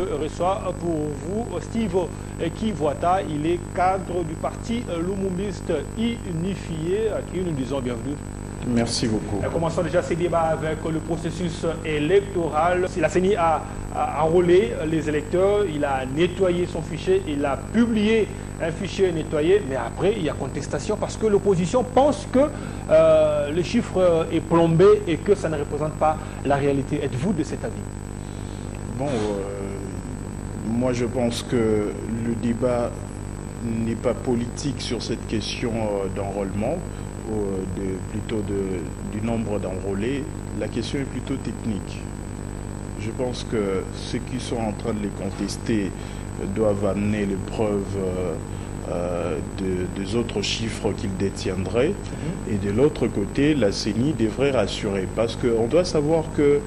Je reçois pour vous Steve Kivuata, il est cadre du parti Lumumbiste Unifié, à qui nous disons bienvenue. Merci beaucoup. Commençons déjà ces débats avec le processus électoral. La CENI a enrôlé les électeurs, il a nettoyé son fichier, il a publié un fichier nettoyé, mais après il y a contestation parce que l'opposition pense que le chiffre est plombé et que ça ne représente pas la réalité. Êtes-vous de cet avis? Bon, moi je pense que le débat n'est pas politique sur cette question d'enrôlement, plutôt du nombre d'enrôlés. La question est plutôt technique. Je pense que ceux qui sont en train de les contester doivent amener les preuves des autres chiffres qu'ils détiendraient. Et de l'autre côté, la CENI devrait rassurer. Parce qu'on doit savoir que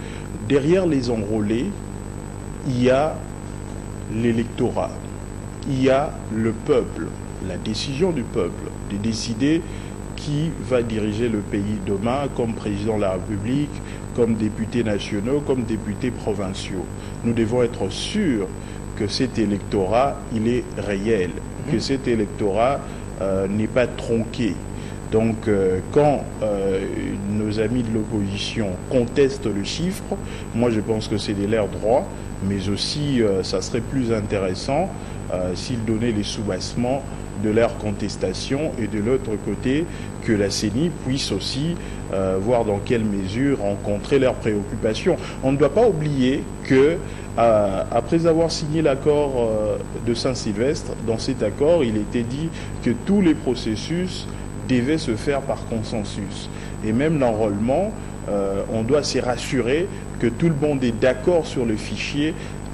derrière les enrôlés, il y a l'électorat, il y a le peuple, la décision du peuple de décider qui va diriger le pays demain comme président de la République, comme députés nationaux, comme députés provinciaux. Nous devons être sûrs que cet électorat, il est réel, que cet électorat n'est pas tronqué. Donc, quand nos amis de l'opposition contestent le chiffre, moi je pense que c'est de leur droit, mais aussi ça serait plus intéressant s'ils donnaient les soubassements de leur contestation et de l'autre côté que la CENI puisse aussi voir dans quelle mesure rencontrer leurs préoccupations. On ne doit pas oublier que après avoir signé l'accord de Saint-Sylvestre, dans cet accord, il était dit que tous les processus devaient se faire par consensus. Et même l'enrôlement, on doit se rassurer que tout le monde est d'accord sur le fichier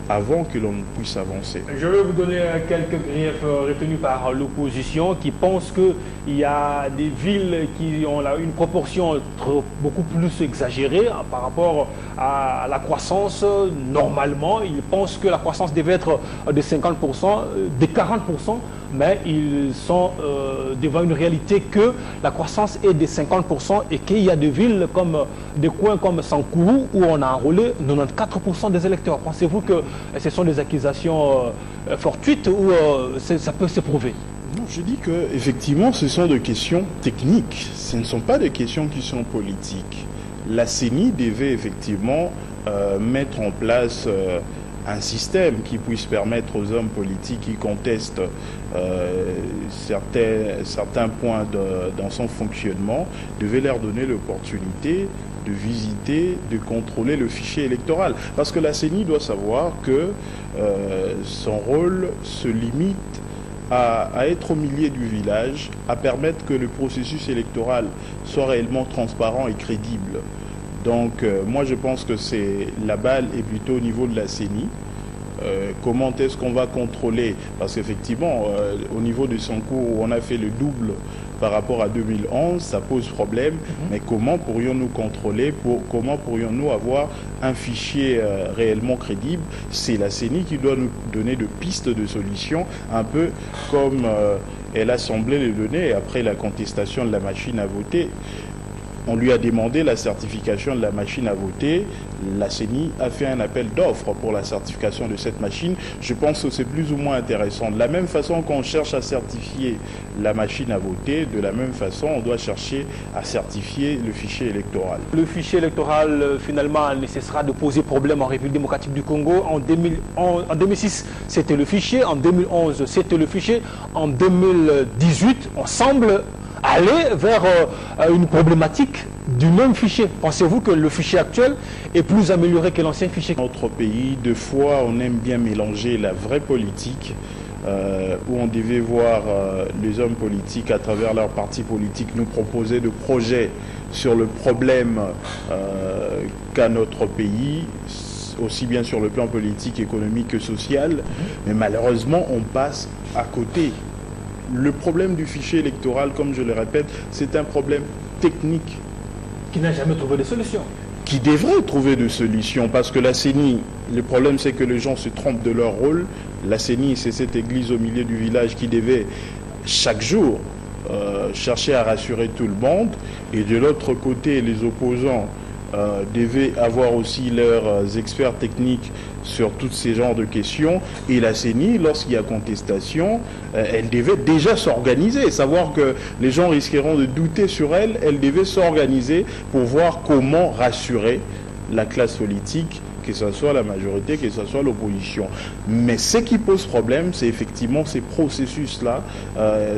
avant que l'on puisse avancer. Je vais vous donner quelques griefs retenus par l'opposition qui pense qu'il y a des villes qui ont une proportion beaucoup plus exagérée par rapport à la croissance. Normalement, ils pensent que la croissance devait être de 50%, de 40%, mais ils sont devant une réalité que la croissance est de 50% et qu'il y a des villes comme des coins comme Sankourou où on a enrôlé 94% des électeurs. Pensez-vous que ce sont des accusations fortuites ou ça peut se prouver? Non, je dis que effectivement, ce sont des questions techniques. Ce ne sont pas des questions qui sont politiques. La CENI devait effectivement mettre en place un système qui puisse permettre aux hommes politiques qui contestent certains points dans son fonctionnement, devait leur donner l'opportunité de visiter, de contrôler le fichier électoral. Parce que la CENI doit savoir que son rôle se limite à être au milieu du village, à permettre que le processus électoral soit réellement transparent et crédible. Donc moi je pense que la balle est plutôt au niveau de la CENI. Comment est-ce qu'on va contrôler? Parce qu'effectivement, au niveau de Sankourou, où on a fait le double par rapport à 2011, ça pose problème. Mais comment pourrions-nous contrôler? Comment pourrions-nous avoir un fichier réellement crédible? C'est la CENI qui doit nous donner de pistes de solutions, un peu comme elle a semblé les donner après la contestation de la machine à voter. On lui a demandé la certification de la machine à voter. La CENI a fait un appel d'offres pour la certification de cette machine. Je pense que c'est plus ou moins intéressant. De la même façon qu'on cherche à certifier la machine à voter, de la même façon, on doit chercher à certifier le fichier électoral. Le fichier électoral, finalement, ne cessera de poser problème en République démocratique du Congo. En 2006, c'était le fichier. En 2011, c'était le fichier. En 2018, on semble aller vers une problématique du même fichier. Pensez-vous que le fichier actuel est plus amélioré que l'ancien fichier? Notre pays, deux fois, on aime bien mélanger la vraie politique, où on devait voir les hommes politiques à travers leurs partis politiques nous proposer de projets sur le problème qu'a notre pays, aussi bien sur le plan politique, économique que social. Mais malheureusement, on passe à côté. Le problème du fichier électoral, comme je le répète, c'est un problème technique. Qui n'a jamais trouvé de solution. Qui devrait trouver de solutions, parce que la CENI, le problème c'est que les gens se trompent de leur rôle. La CENI, c'est cette église au milieu du village qui devait chaque jour chercher à rassurer tout le monde. Et de l'autre côté, les opposants devaient avoir aussi leurs experts techniques sur tous ces genres de questions. Et la CENI, lorsqu'il y a contestation, elle devait déjà s'organiser. Savoir que les gens risqueront de douter sur elle, elle devait s'organiser pour voir comment rassurer la classe politique, que ce soit la majorité, que ce soit l'opposition. Mais ce qui pose problème, c'est effectivement ces processus-là,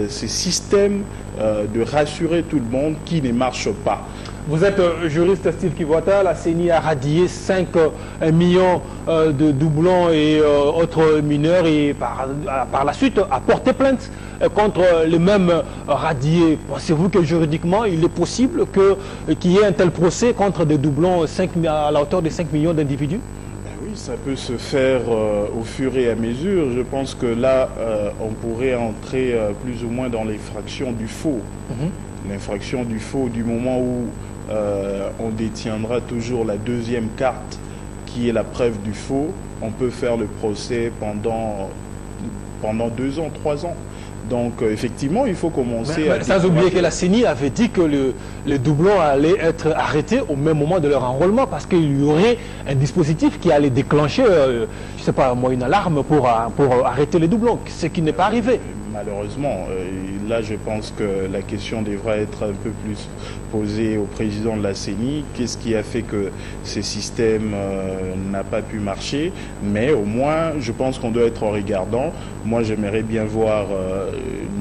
ces systèmes de rassurer tout le monde qui ne marchent pas. Vous êtes juriste Steve Kivota, la CENI a radié 5 millions de doublons et autres mineurs et par la suite a porté plainte contre les mêmes radiés. Pensez-vous que juridiquement il est possible qu'il y ait un tel procès contre des doublons à la hauteur de 5 millions d'individus? Oui, ça peut se faire au fur et à mesure. Je pense que là, on pourrait entrer plus ou moins dans l'infraction du faux. L'infraction du faux du moment où on détiendra toujours la deuxième carte qui est la preuve du faux. On peut faire le procès pendant 2 ans, 3 ans. Donc effectivement, il faut commencer à... Sans oublier que la CENI avait dit que les doublons allaient être arrêtés au même moment de leur enrôlement parce qu'il y aurait un dispositif qui allait déclencher, je ne sais pas moi, une alarme pour arrêter les doublons, ce qui n'est pas arrivé. Malheureusement, là je pense que la question devra être un peu plus posée au président de la CENI. Qu'est-ce qui a fait que ce système n'a pas pu marcher? Mais au moins, je pense qu'on doit être regardant. Moi, j'aimerais bien voir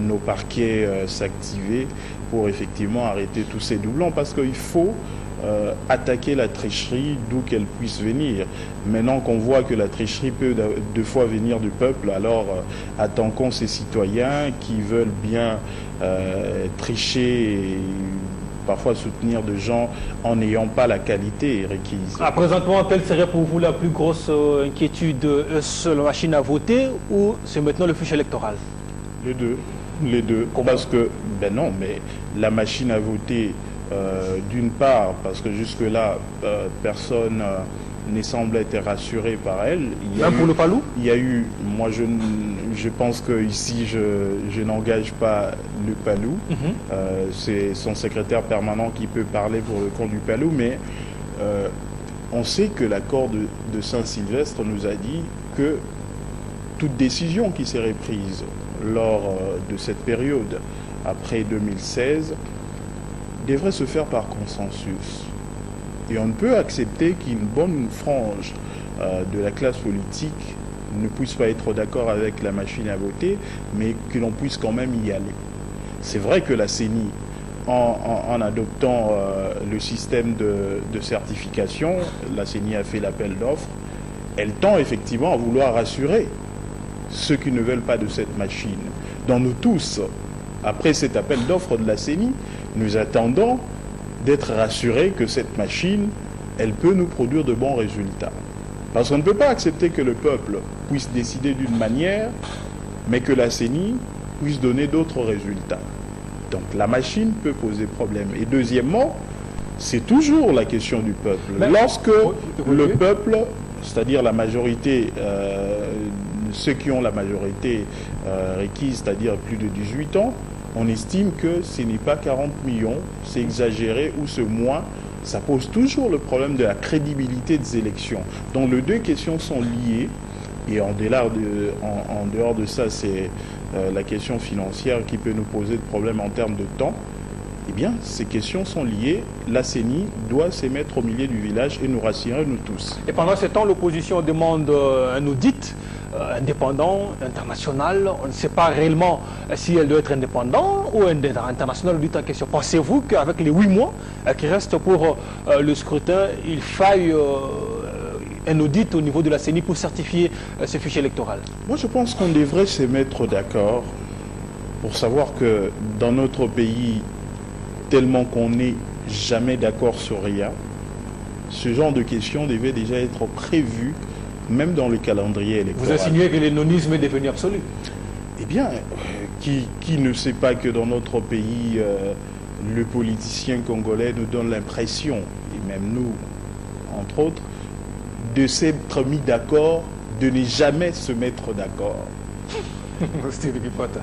nos parquets s'activer pour effectivement arrêter tous ces doublons parce qu'il faut attaquer la tricherie d'où qu'elle puisse venir. Maintenant qu'on voit que la tricherie peut deux fois venir du peuple, alors attaquons ces citoyens qui veulent bien tricher et parfois soutenir des gens en n'ayant pas la qualité requise. Présentement, quelle serait pour vous la plus grosse inquiétude? Est-ce la machine à voter ou c'est maintenant le fichier électoral? Les deux. Les deux. Parce que, ben non, mais la machine à voter, d'une part, parce que jusque-là, personne ne semble être rassuré par elle. Même pour le Palou? Il y a eu, moi je pense que ici je n'engage pas le Palou. C'est son secrétaire permanent qui peut parler pour le compte du Palou, mais on sait que l'accord de Saint-Sylvestre nous a dit que toute décision qui serait prise lors de cette période, après 2016, devrait se faire par consensus. Et on ne peut accepter qu'une bonne frange de la classe politique ne puisse pas être d'accord avec la machine à voter, mais que l'on puisse quand même y aller. C'est vrai que la CENI, en adoptant le système de certification, la CENI a fait l'appel d'offres, elle tend effectivement à vouloir rassurer ceux qui ne veulent pas de cette machine. Donc nous tous, après cet appel d'offres de la CENI, nous attendons d'être rassurés que cette machine, elle peut nous produire de bons résultats. Parce qu'on ne peut pas accepter que le peuple puisse décider d'une manière, mais que la CENI puisse donner d'autres résultats. Donc la machine peut poser problème. Et deuxièmement, c'est toujours la question du peuple. Lorsque le peuple, c'est-à-dire la majorité, ceux qui ont la majorité requise, c'est-à-dire plus de 18 ans, on estime que ce n'est pas 40 millions, c'est exagéré ou c'est moins. Ça pose toujours le problème de la crédibilité des élections. Donc les deux questions sont liées. Et en dehors de ça, c'est la question financière qui peut nous poser de problèmes en termes de temps. Eh bien, ces questions sont liées. La CENI doit se mettre au milieu du village et nous rassurer, nous tous. Et pendant ce temps, l'opposition demande un audit indépendant, international. On ne sait pas réellement si elle doit être indépendante ou international audit en question. Pensez-vous qu'avec les 8 mois qui restent pour le scrutin, il faille un audit au niveau de la CENI pour certifier ce fichier électoral? Moi, je pense qu'on devrait se mettre d'accord pour savoir que dans notre pays, tellement qu'on n'est jamais d'accord sur rien, ce genre de questions devait déjà être prévu, même dans le calendrier électoral. Vous insinuez que le nonisme est devenu absolu? Eh bien, qui ne sait pas que dans notre pays, le politicien congolais nous donne l'impression, et même nous, entre autres, de s'être mis d'accord, de ne jamais se mettre d'accord.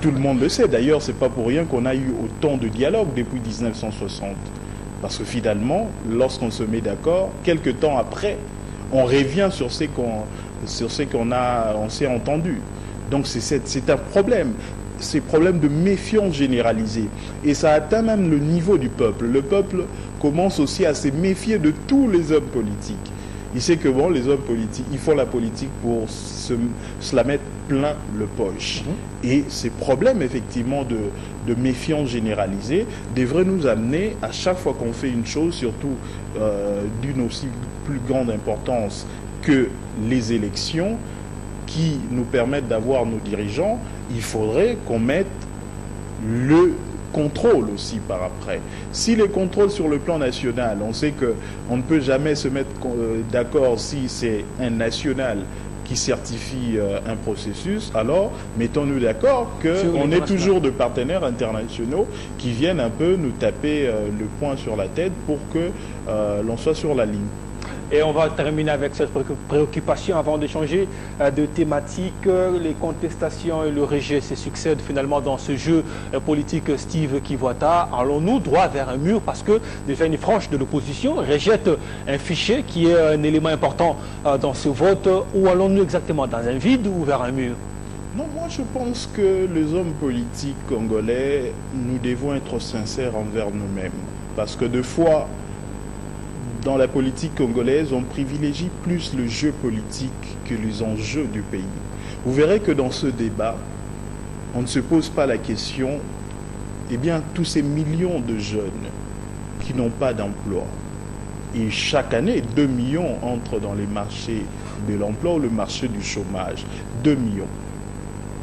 Tout le monde le sait. D'ailleurs, ce n'est pas pour rien qu'on a eu autant de dialogues depuis 1960. Parce que finalement, lorsqu'on se met d'accord, quelques temps après, on revient sur ce qu'on s'est entendu. Donc c'est un problème. C'est un problème de méfiance généralisée. Et ça atteint même le niveau du peuple. Le peuple commence aussi à se méfier de tous les hommes politiques. Il sait que bon, les hommes politiques, ils font la politique pour se la mettre plein le poche. Et ces problèmes, effectivement, de méfiance généralisée devraient nous amener, à chaque fois qu'on fait une chose, surtout d'une aussi plus grande importance que les élections, qui nous permettent d'avoir nos dirigeants, il faudrait qu'on mette le contrôle aussi par après. Si les contrôles sur le plan national, on sait qu'on ne peut jamais se mettre d'accord si c'est un national qui certifie un processus, alors mettons-nous d'accord qu'on est toujours de partenaires internationaux qui viennent un peu nous taper le poing sur la tête pour que l'on soit sur la ligne. Et on va terminer avec cette préoccupation avant de changer de thématique. Les contestations et le rejet se succèdent finalement dans ce jeu politique. Steve Kivota, allons-nous droit vers un mur parce que déjà une frange de l'opposition rejette un fichier qui est un élément important dans ce vote, ou allons-nous exactement dans un vide ou vers un mur? Non, moi je pense que les hommes politiques congolais, nous devons être sincères envers nous-mêmes. Parce que deux fois, dans la politique congolaise, on privilégie plus le jeu politique que les enjeux du pays. Vous verrez que dans ce débat, on ne se pose pas la question, eh bien, tous ces millions de jeunes qui n'ont pas d'emploi. Et chaque année, 2 millions entrent dans les marchés de l'emploi ou le marché du chômage. 2 millions.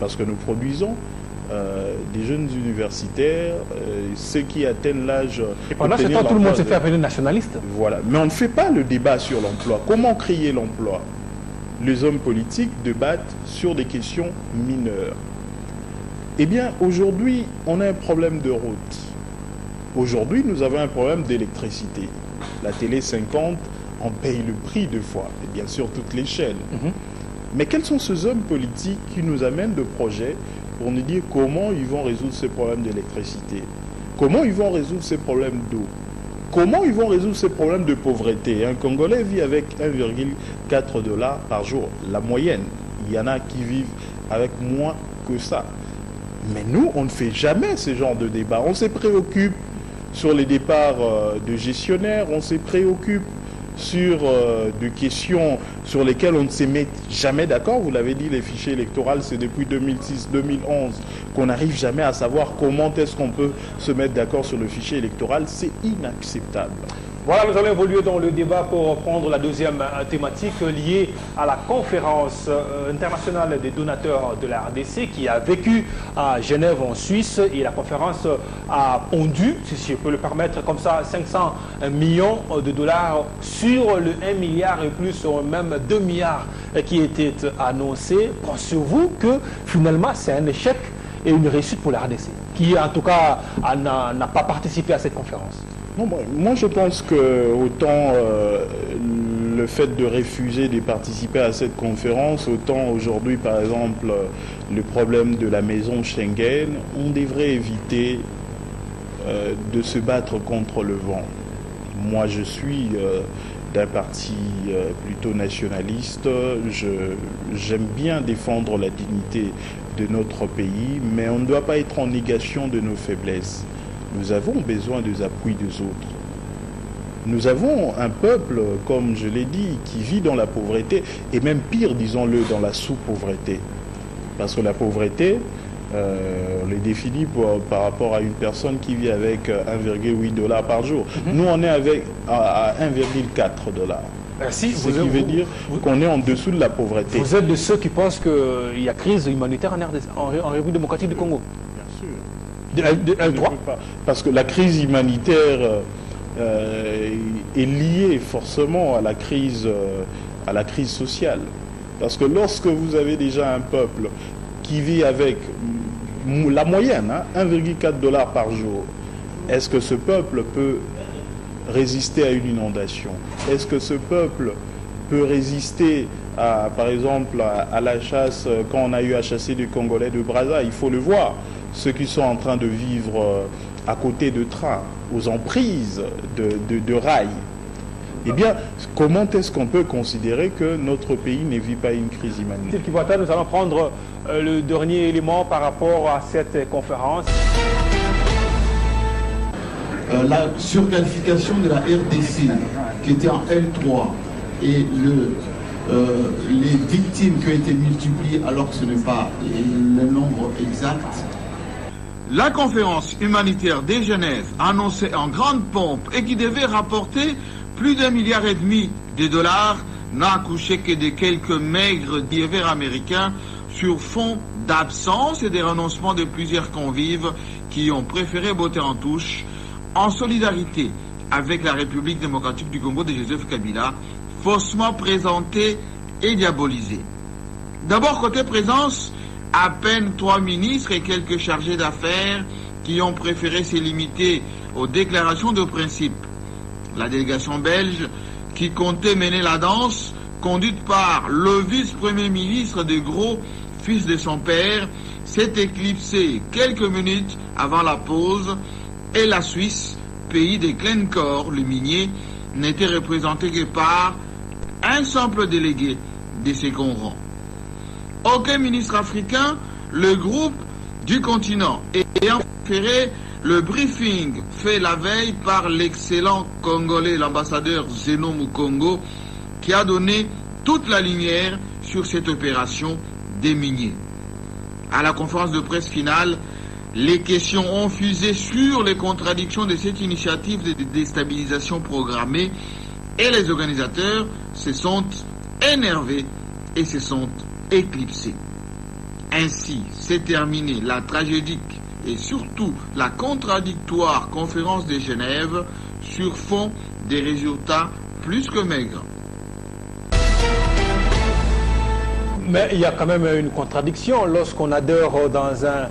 Parce que nous produisons des jeunes universitaires, ceux qui atteignent l'âge... Et pendant ce temps, tout le monde se fait appeler nationaliste. Voilà. Mais on ne fait pas le débat sur l'emploi. Comment créer l'emploi? Les hommes politiques débattent sur des questions mineures. Eh bien, aujourd'hui, on a un problème de route. Aujourd'hui, nous avons un problème d'électricité. La télé 50, on paye le prix 2 fois. Et bien sûr, toutes les chaînes. Mais quels sont ces hommes politiques qui nous amènent de projets pour nous dire comment ils vont résoudre ces problèmes d'électricité, comment ils vont résoudre ces problèmes d'eau, comment ils vont résoudre ces problèmes de pauvreté? Un Congolais vit avec 1,4 $ par jour, la moyenne. Il y en a qui vivent avec moins que ça. Mais nous, on ne fait jamais ce genre de débat. On se préoccupe sur les départs de gestionnaires, on se préoccupe sur des questions sur lesquelles on ne se met jamais d'accord. Vous l'avez dit, les fichiers électoraux, c'est depuis 2006-2011 qu'on n'arrive jamais à savoir comment est-ce qu'on peut se mettre d'accord sur le fichier électoral. C'est inacceptable. Voilà, nous allons évoluer dans le débat pour prendre la deuxième thématique liée à la conférence internationale des donateurs de la RDC qui a vécu à Genève en Suisse, et la conférence a pondu, si je peux le permettre comme ça, 500 millions de dollars sur le 1 milliard et plus, ou même 2 milliards qui étaient annoncés. Pensez-vous que finalement c'est un échec et une réussite pour la RDC, qui en tout cas n'a pas participé à cette conférence? Non, moi je pense que autant le fait de refuser de participer à cette conférence, autant aujourd'hui par exemple le problème de la maison Schengen, on devrait éviter de se battre contre le vent. Moi je suis d'un parti plutôt nationaliste, j'aime bien défendre la dignité de notre pays, mais on ne doit pas être en négation de nos faiblesses. Nous avons besoin des appuis des autres. Nous avons un peuple, comme je l'ai dit, qui vit dans la pauvreté, et même pire, disons-le, dans la sous-pauvreté. Parce que la pauvreté, on les définit par rapport à une personne qui vit avec 1,8 $ par jour. Nous, on est à 1,4 $. Merci. Ce qui veut dire qu'on est en dessous de la pauvreté. Vous êtes de ceux qui pensent qu'il y a crise humanitaire en République démocratique du Congo? Parce que la crise humanitaire est liée forcément à la crise sociale. Parce que lorsque vous avez déjà un peuple qui vit avec la moyenne, 1,4 $ par jour, est-ce que ce peuple peut résister à une inondation? Est-ce que ce peuple peut résister par exemple à la chasse, quand on a eu à chasser des Congolais de Brazza? Il faut le voir. Ceux qui sont en train de vivre à côté de trains, aux emprises de rails, eh bien, comment est-ce qu'on peut considérer que notre pays ne vit pas une crise humanitaire? Nous allons prendre le dernier élément par rapport à cette conférence. La surqualification de la RDC, qui était en L3, et les victimes qui ont été multipliées alors que ce n'est pas le nombre exact. La conférence humanitaire de Genève, annoncée en grande pompe et qui devait rapporter plus d'1,5 milliard de dollars, n'a accouché que de quelques maigres divers américains sur fond d'absence et de renoncement de plusieurs convives qui ont préféré botter en touche en solidarité avec la République démocratique du Congo de Joseph Kabila, faussement présentée et diabolisée. D'abord, côté présence, à peine 3 ministres et quelques chargés d'affaires qui ont préféré se limiter aux déclarations de principe. La délégation belge, qui comptait mener la danse, conduite par le vice-premier ministre de Gros, fils de son père, s'est éclipsée quelques minutes avant la pause, et la Suisse, pays des Glencore, le minier, n'était représenté que par un simple délégué de second rang. Aucun ministre africain, le groupe du continent ayant préféré le briefing fait la veille par l'excellent Congolais, l'ambassadeur Zeno Mukongo, qui a donné toute la lumière sur cette opération des miniers. À la conférence de presse finale, les questions ont fusé sur les contradictions de cette initiative de déstabilisation programmée et les organisateurs se sont énervés et se sont éclipsés. Ainsi s'est terminée la tragédique et surtout la contradictoire conférence de Genève sur fond des résultats plus que maigres. Mais il y a quand même une contradiction lorsqu'on adhère dans un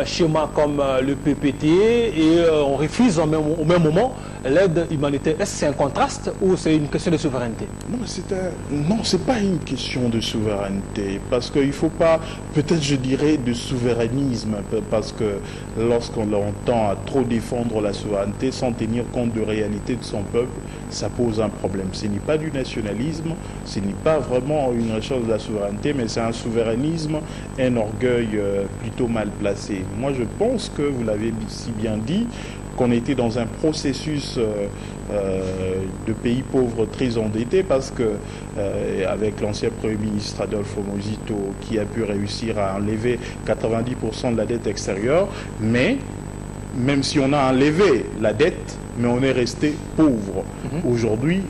schéma comme le PPT et on refuse au même moment l'aide humanitaire. Est-ce que c'est un contraste ou c'est une question de souveraineté? Non, c'est pas une question de souveraineté, parce qu'il ne faut pas, peut-être je dirais, de souverainisme, parce que lorsqu'on l'entend à trop défendre la souveraineté sans tenir compte de la réalité de son peuple, ça pose un problème. Ce n'est pas du nationalisme, ce n'est pas vraiment une recherche de la souveraineté, mais c'est un souverainisme, un orgueil plutôt mal placé. Moi, je pense que, vous l'avez si bien dit, qu'on était dans un processus de pays pauvres très endettés, parce que avec l'ancien Premier ministre Adolfo Mozito, qui a pu réussir à enlever 90% de la dette extérieure, mais même si on a enlevé la dette, mais on est resté pauvre. Aujourd'hui,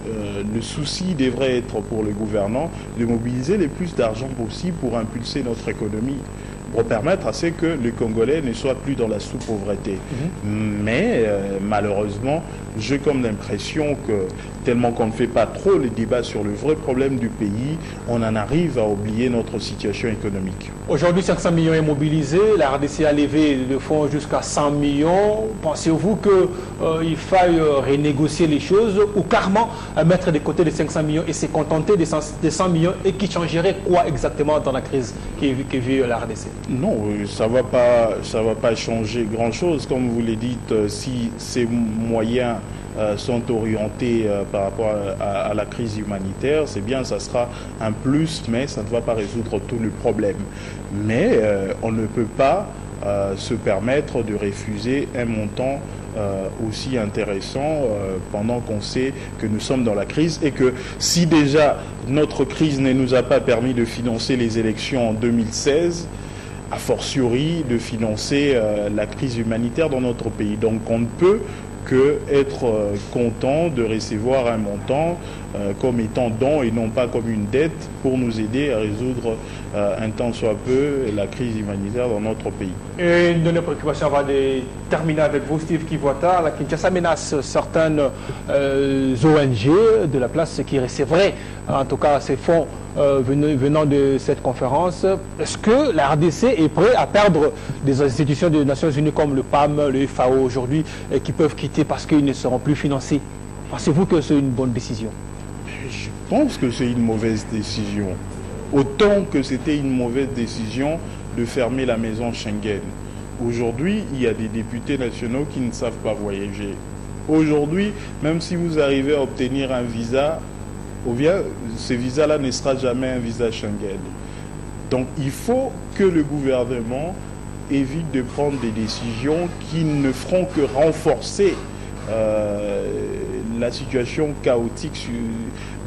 le souci devrait être pour le gouvernement de mobiliser le plus d'argent possible pour impulser notre économie, pour permettre à ce que les Congolais ne soient plus dans la sous-pauvreté. Mais malheureusement, j'ai comme l'impression que tellement qu'on ne fait pas trop les débats sur le vrai problème du pays, on en arrive à oublier notre situation économique. Aujourd'hui, 500 millions est mobilisé, la RDC a levé le fonds jusqu'à 100 millions. Pensez-vous qu'il faille renégocier les choses ou carrément mettre de côté les 500 millions et se contenter des 100 millions et qui changerait quoi exactement dans la crise que vit la RDC? Non, ça va pas changer grand-chose. Comme vous le dites, si ces moyens sont orientés par rapport à la crise humanitaire, c'est bien, ça sera un plus, mais ça ne va pas résoudre tous les problèmes. Mais on ne peut pas se permettre de refuser un montant aussi intéressant pendant qu'on sait que nous sommes dans la crise et que si déjà notre crise ne nous a pas permis de financer les élections en 2016, a fortiori de financer la crise humanitaire dans notre pays. Donc on ne peut que être content de recevoir un montant comme étant don et non pas comme une dette pour nous aider à résoudre un tant soit peu la crise humanitaire dans notre pays. Et une de nos préoccupations, on va terminer avec vous, Steve Kivota. La Kinshasa menace certaines ONG de la place qui recevraient en tout cas ces fonds venant de cette conférence. Est-ce que la RDC est prête à perdre des institutions des Nations Unies comme le PAM, le FAO aujourd'hui, qui peuvent quitter parce qu'ils ne seront plus financés? Pensez-vous que c'est une bonne décision? Je pense que c'est une mauvaise décision. Autant que c'était une mauvaise décision de fermer la maison Schengen. Aujourd'hui, il y a des députés nationaux qui ne savent pas voyager. Aujourd'hui, même si vous arrivez à obtenir un visa, ou bien ce visa-là ne sera jamais un visa Schengen. Donc il faut que le gouvernement évite de prendre des décisions qui ne feront que renforcer la situation chaotique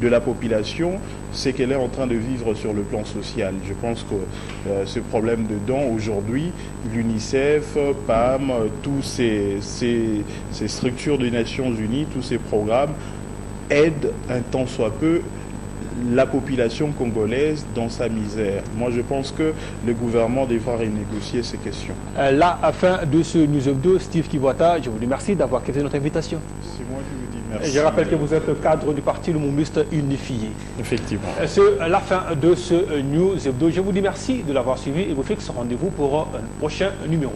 de la population, c'est qu'elle est en train de vivre sur le plan social. Je pense que ce problème de dons aujourd'hui, l'UNICEF, PAM, tous ces structures des Nations Unies, tous ces programmes aident un tant soit peu la population congolaise dans sa misère. Moi, je pense que le gouvernement devra renégocier ces questions. Là, à la fin de ce News Hebdo, Steve Kibwata, je vous remercie d'avoir accepté notre invitation. C'est moi qui vous dis merci. Et je rappelle que vous êtes cadre du Parti Lumumbiste Unifié. Effectivement. C'est la fin de ce News Hebdo. Je vous dis merci de l'avoir suivi et vous fixe rendez-vous pour un prochain numéro.